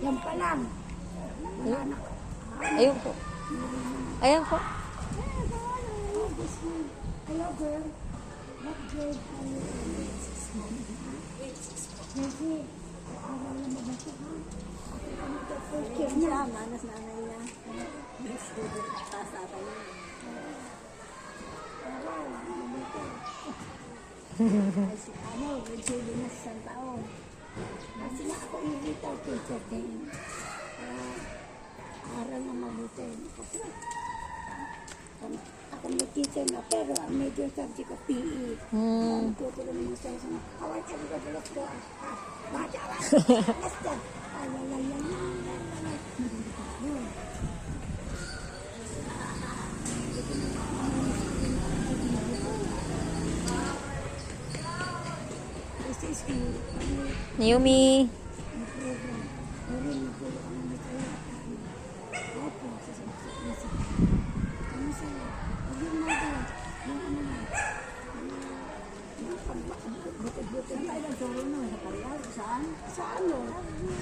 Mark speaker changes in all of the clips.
Speaker 1: Yan pa lang. Wala na.
Speaker 2: Ayun po. Ayan po.
Speaker 1: Hello, girl. What grade are you in? Kasi, wala na ba siya, ha? First year niya.
Speaker 3: Manas nanay niya. Next student sa ata niya.
Speaker 1: Ano, rejuve na sa isang taon. Kasi na ako irita, teacher din. Aral na mabuti. Kasi ako may teacher na, pero ang major subject ko, PE. Tutulong mo sa isang, awal ka mga bulok ko. Baca, let's go. This is
Speaker 2: Naomi.
Speaker 1: sa ano,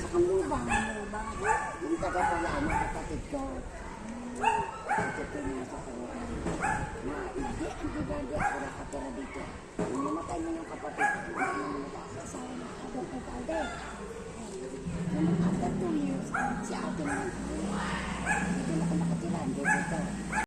Speaker 1: sa Kanlubang. Yung taga-pagano, kapatid ko. Kapatid ko niya sa Kanlubang. Hindi, ang gaganda ako nakatira dito. Nung namatay mo yung kapatid ko.